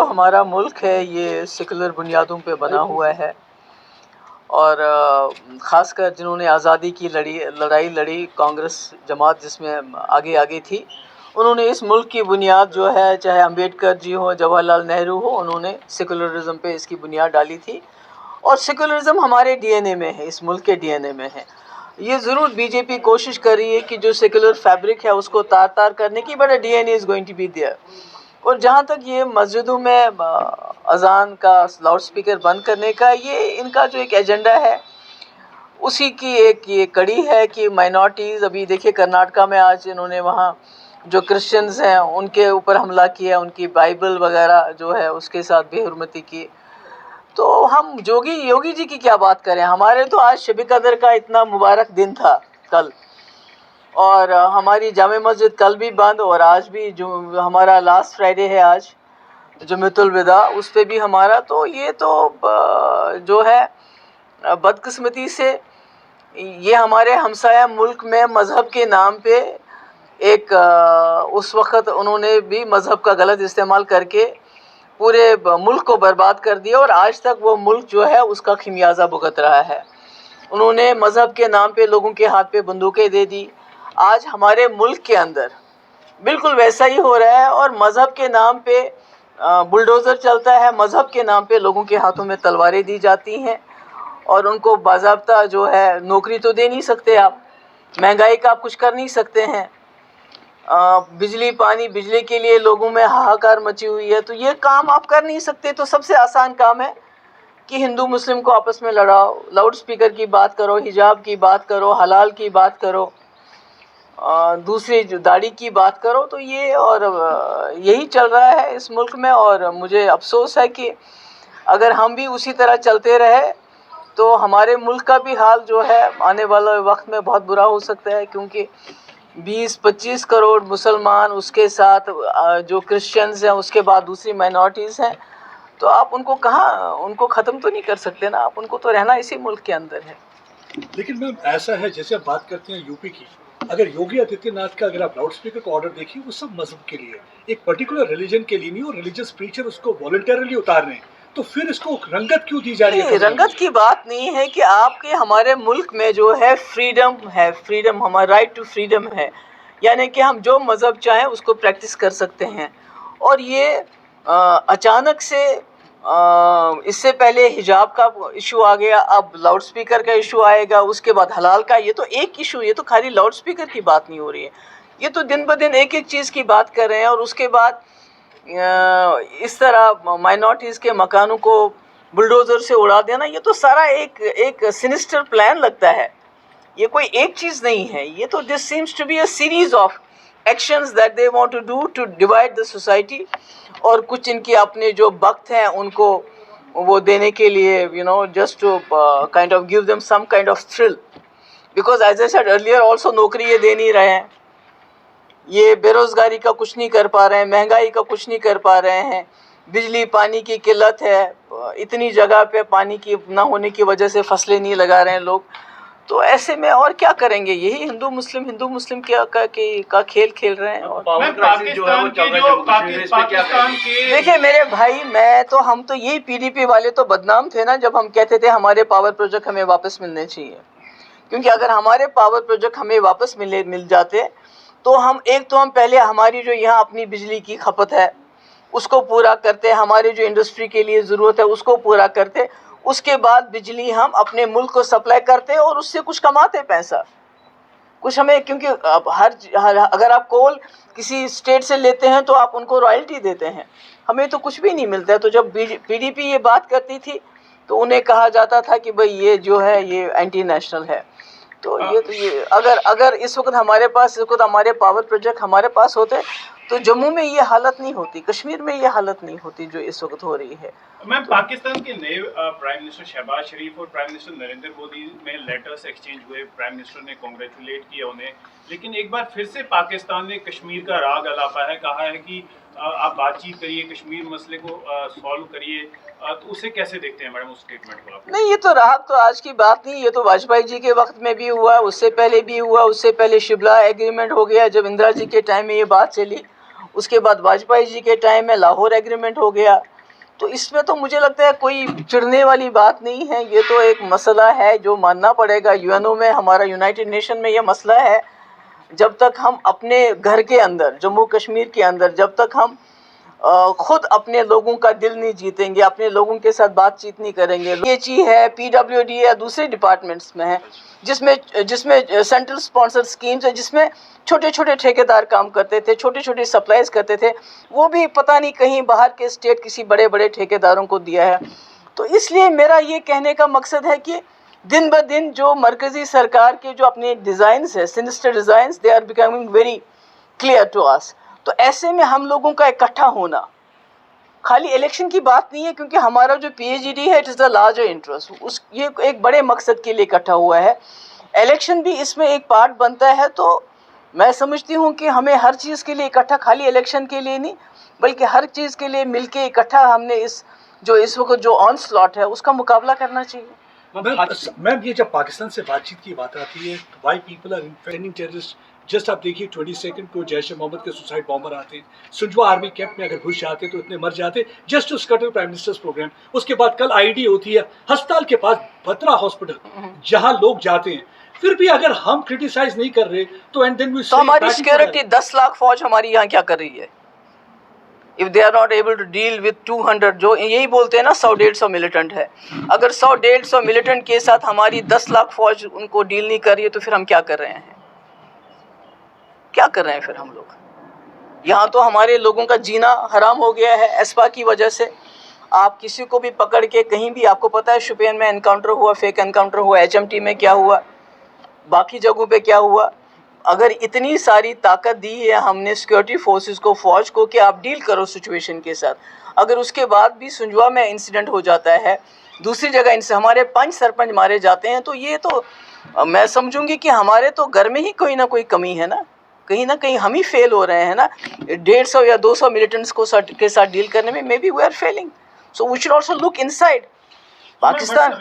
جو ہمارا ملک ہے یہ سیکولر بنیادوں پہ بنا ہوا ہے، اور خاص کر جنہوں نے آزادی کی لڑائی لڑی، کانگریس جماعت جس میں آگے تھی، انہوں نے اس ملک کی بنیاد جو ہے، چاہے امبیڈکر جی ہو، جواہر لال نہرو ہو، انہوں نے سیکولرزم پہ اس کی بنیاد ڈالی تھی، اور سیکولرزم ہمارے ڈی این اے میں ہے، اس ملک کے ڈی این اے میں ہے۔ یہ ضرور بی جے پی کوشش کر رہی ہے کہ جو سیکولر فیبرک ہے اس کو تار کرنے کی، but D N A is going to be there. اور جہاں تک یہ مسجدوں میں اذان کا لاؤڈ سپیکر بند کرنے کا، یہ ان کا جو ایک ایجنڈا ہے، اسی کی ایک یہ کڑی ہے کہ مائنورٹیز، ابھی دیکھیے کرناٹکا میں آج انہوں نے وہاں جو کرسچنز ہیں ان کے اوپر حملہ کیا، ان کی بائبل وغیرہ جو ہے اس کے ساتھ بے حرمتی کی۔ تو ہم یوگی جی کی کیا بات کریں، ہمارے تو آج شب قدر کا اتنا مبارک دن تھا کل، اور ہماری جامع مسجد کل بھی بند، اور آج بھی جو ہمارا لاسٹ فرائیڈے ہے آج جمعۃ الوداع، اس پہ بھی ہمارا، تو یہ تو جو ہے بدقسمتی سے یہ ہمارے ہمسایہ ملک میں مذہب کے نام پہ ایک اس وقت انہوں نے بھی مذہب کا غلط استعمال کر کے پورے ملک کو برباد کر دیا، اور آج تک وہ ملک جو ہے اس کا خمیازہ بھگت رہا ہے۔ انہوں نے مذہب کے نام پہ لوگوں کے ہاتھ پہ بندوقیں دے دی۔ آج ہمارے ملک کے اندر بالکل ویسا ہی ہو رہا ہے، اور مذہب کے نام پہ بلڈوزر چلتا ہے، مذہب کے نام پہ لوگوں کے ہاتھوں میں تلواریں دی جاتی ہیں، اور ان کو باضابطہ جو ہے نوکری تو دے نہیں سکتے آپ، مہنگائی کا آپ کچھ کر نہیں سکتے ہیں، بجلی کے لیے لوگوں میں ہاہاکار مچی ہوئی ہے، تو یہ کام آپ کر نہیں سکتے۔ تو سب سے آسان کام ہے کہ ہندو مسلم کو آپس میں لڑاؤ، لاؤڈ سپیکر کی بات کرو، حجاب کی بات کرو، حلال کی بات کرو، دوسری جو داڑھی کی بات کرو، تو یہ اور یہی چل رہا ہے اس ملک میں۔ اور مجھے افسوس ہے کہ اگر ہم بھی اسی طرح چلتے رہے تو ہمارے ملک کا بھی حال جو ہے آنے والے وقت میں بہت برا ہو سکتا ہے، کیونکہ 20-25 کروڑ مسلمان، اس کے ساتھ جو کرسچنز ہیں، اس کے بعد دوسری مائنورٹیز ہیں، تو آپ ان کو ختم تو نہیں کر سکتے نا، آپ ان کو تو رہنا اسی ملک کے اندر ہے۔ لیکن میم ایسا ہے جیسے آپ بات کرتے ہیں یو پی کی، اگر یوگی آدتیہ ناتھ کا اگر آپ لاؤڈ اسپیکر کا آرڈر دیکھیے، وہ سب مذہب کے لیے، ایک پرٹیکولر ریلیجن کے لیے نہیں، اور ریلیجس پریچر اس کو والنٹیرلی اتار رہے ہیں، تو پھر اس کو رنگت کیوں دی جا رہی ہے؟ رنگت کی بات نہیں ہے کہ آپ کے ہمارے ملک میں جو ہے فریڈم ہے، فریڈم، ہمارا رائٹ ٹو فریڈم ہے، یعنی کہ ہم جو مذہب چاہیں اس کو پریکٹس کر سکتے ہیں، اور یہ اچانک سے اس سے پہلے حجاب کا ایشو آ گیا، اب لاؤڈ سپیکر کا ایشو آئے گا، اس کے بعد حلال کا، یہ تو ایک ایشو، یہ تو خالی لاؤڈ سپیکر کی بات نہیں ہو رہی ہے، یہ تو دن بدن ایک چیز کی بات کر رہے ہیں، اور اس کے بعد اس طرح مائنورٹیز کے مکانوں کو بلڈوزر سے اڑا دینا، یہ تو سارا ایک سینسٹر پلان لگتا ہے، یہ کوئی ایک چیز نہیں ہے، یہ تو this seems to be a series of actions that they want to do to divide the society, اور کچھ ان کے اپنے جو وقت ہیں ان کو وہ دینے کے لیے just to kind of give them some kind of thrill, because as I said earlier also نوکری یہ دے نہیں رہے ہیں، یہ بے روزگاری کا کچھ نہیں کر پا رہے ہیں، مہنگائی کا کچھ نہیں کر پا رہے ہیں، بجلی پانی کی قلت ہے، اتنی جگہ پہ پانی کی نہ ہونے کی وجہ سے فصلیں نہیں لگا رہے ہیں لوگ، تو ایسے میں اور کیا کریں گے؟ یہی ہندو مسلم کا کھیل کھیل رہے ہیں۔ دیکھیں میرے بھائی، ہم تو یہی پی ڈی پی والے تو بدنام تھے نا جب ہم کہتے تھے ہمارے پاور پروجیکٹ ہمیں واپس ملنے چاہیے، کیونکہ اگر ہمارے پاور پروجیکٹ ہمیں واپس مل جاتے تو ہم پہلے ہماری جو یہاں اپنی بجلی کی کھپت ہے اس کو پورا کرتے، ہماری جو انڈسٹری کے لیے ضرورت ہے اس کو پورا کرتے، اس کے بعد بجلی ہم اپنے ملک کو سپلائی کرتے اور اس سے کچھ کماتے پیسہ کچھ ہمیں، کیونکہ اب اگر آپ کول کسی اسٹیٹ سے لیتے ہیں تو آپ ان کو رائلٹی دیتے ہیں، ہمیں تو کچھ بھی نہیں ملتا ہے۔ تو جب پی ڈی پی یہ بات کرتی تھی تو انہیں کہا جاتا تھا کہ بھئی یہ جو ہے یہ اینٹی نیشنل ہے، تو یہ اگر اس وقت ہمارے پاور پروجیکٹ ہمارے پاس ہوتے تو جموں میں یہ حالت نہیں ہوتی، کشمیر میں یہ حالت نہیں ہوتی جو اس وقت ہو رہی ہے۔ میم، پاکستان کے نئے پرائم منسٹر شہباز شریف اور پرائم منسٹر نریندر مودی میں لیٹرز ایکسچینج ہوئے، پرائم منسٹر نے کانگریچولیٹ کیا انہیں، لیکن ایک بار پھر سے پاکستان نے کشمیر کا راگ الاپا ہے، کہا ہے کہ آپ بات چیت کریے، کشمیر مسئلے کو سالو کریے، تو اسے کیسے دیکھتے ہیں میڈم اس اسٹیٹمنٹ کو آپ؟ نہیں، یہ تو راگ تو آج کی بات نہیں، یہ تو واجپئی جی کے وقت میں بھی ہوا، اس سے پہلے بھی ہوا، اس سے پہلے شملہ ایگریمنٹ ہو گیا جب اندرا جی کے ٹائم میں یہ بات چلی، اس کے بعد واجپئی جی کے ٹائم میں لاہور ایگریمنٹ ہو گیا، تو اس میں تو مجھے لگتا ہے کوئی چڑھنے والی بات نہیں ہے. یہ تو ایک مسئلہ ہے جو ماننا پڑے گا. UN میں ہمارا یونائٹڈ نیشن میں یہ مسئلہ ہے. جب تک ہم اپنے گھر کے اندر جموں کشمیر کے اندر جب تک ہم خود اپنے لوگوں کا دل نہیں جیتیں گے, اپنے لوگوں کے ساتھ بات چیت نہیں کریں گے. یہ ہے PWD ہے, دوسرے ڈپارٹمنٹس میں ہے جس میں سینٹرل اسپانسر اسکیمز ہیں, جس میں چھوٹے چھوٹے ٹھیکیدار کام کرتے تھے, چھوٹے چھوٹے سپلائز کرتے تھے. وہ بھی پتہ نہیں کہیں باہر کے اسٹیٹ کسی بڑے بڑے ٹھیکیداروں کو دیا ہے. تو اس لیے میرا یہ کہنے کا مقصد ہے کہ دن بہ دن جو مرکزی سرکار کے جو اپنے ڈیزائنز ہیں, sinister designs, they are becoming very clear to us. تو ایسے میں ہم لوگوں کا اکٹھا ہونا خالی الیکشن کی بات نہیں ہے, کیونکہ ہمارا جو PAGD ہے, it is the larger interest. یہ ایک بڑے مقصد کے لیے اکٹھا ہوا ہے. الیکشن بھی اس میں ایک پارٹ بنتا ہے. تو میں سمجھتی ہوں کہ ہمیں ہر چیز کے لیے اکٹھا, خالی الیکشن کے لیے نہیں بلکہ ہر چیز کے لیے مل کے اکٹھا ہم نے اس وقت جو آن سلاٹ ہے اس کا مقابلہ کرنا چاہیے. میم یہ جب پاکستان سے بات چیت کی بات آتی ہے, why people are defending terrorist. Just آپ دیکھیے 22 کو جیش محمد کے سوسائڈ بامبر آتے ہیں, سنجوا آرمی کیمپ میں اگر گھس جاتے تو اتنے مر جاتے جسٹ ٹو اسکٹر پرائم منسٹرز پروگرام. اس کے بعد کل IED ہوتی ہے ہسپتال کے پاس, بترا ہاسپٹل, جہاں لوگ جاتے ہیں. پھر بھی اگر ہم کرٹیسائز نہیں کر رہے تو ہماری سیکیورٹی 10 لاکھ فوج ہماری یہاں کیا کر رہی ہے؟ if they are not able to deal with 200, جو یہی بولتے ہیں نا 100-150 ملیٹنٹ ہے, اگر 100-150 ملیٹنٹ کے ساتھ ہماری 10 لاکھ فوج ان کو ڈیل نہیں کر رہی ہے تو پھر ہم کیا کر رہے ہیں؟ کیا کر رہے ہیں پھر ہم لوگ؟ یہاں تو ہمارے لوگوں کا جینا حرام ہو گیا ہے ایسپا کی وجہ سے. آپ کسی کو بھی پکڑ کے کہیں بھی, آپ کو پتہ ہے شوپین میں انکاؤنٹر ہوا, فیک انکاؤنٹر ہوا, HMT میں کیا ہوا, باقی جگہوں پہ کیا ہوا. اگر اتنی ساری طاقت دی ہے ہم نے سیکورٹی فورسز کو, فوج کو, کہ آپ ڈیل کرو سچویشن کے ساتھ, اگر اس کے بعد بھی سنجوا میں انسیڈنٹ ہو جاتا ہے, دوسری جگہ ان سے ہمارے 5 سرپنچ مارے جاتے ہیں, تو یہ تو میں سمجھوں گی کہ ہمارے تو گھر میں ہی کوئی نہ کوئی کمی ہے نا, کہیں نہ کہیں ہم ہی فیل ہو رہے ہیں نا. 150 یا 200 ملیٹنٹس کے ساتھ ڈیل کرنے میں maybe we are feeling. So we should also look inside Pakistan.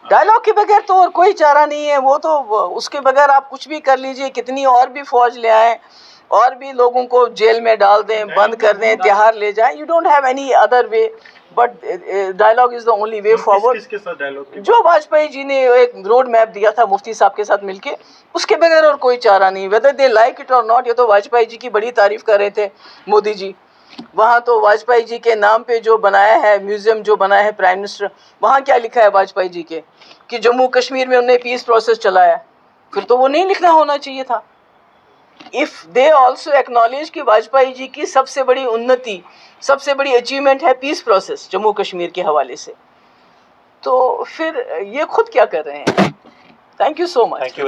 Dialogue کے بغیر تو اور کوئی چارہ نہیں ہے. وہ تو اس کے بغیر آپ کچھ بھی کر لیجئے, کتنی اور بھی فوج لے آئیں, اور بھی لوگوں کو جیل میں ڈال دیں, بند کر دیں, تہار لے جائیں. You don't have any other way but dialogue is the only way forward. جو واجپئی جی نے ایک روڈ میپ دیا تھا مفتی صاحب کے ساتھ مل کے, اس کے بغیر اور کوئی چارہ نہیں. ویدر دے لائک اٹ اور ناٹ. یہ تو واجپئی جی کی بڑی تعریف کر رہے تھے مودی جی. وہاں تو واجپئی جی کے نام پہ جو بنایا ہے میوزیم, جو بنایا ہے پرائم منسٹر, وہاں کیا لکھا ہے واجپئی جی کے کہ جموں کشمیر میں انہوں نے پیس پروسیس چلایا. پھر تو وہ نہیں لکھنا ہونا چاہیے تھا. if they also acknowledge کہ واجپئی جی کی سب سے بڑی انتی, سب سے بڑی اچیومنٹ ہے پیس پروسیس جموں کشمیر کے حوالے سے, تو پھر یہ خود کیا کر رہے ہیں؟ Thank you so much.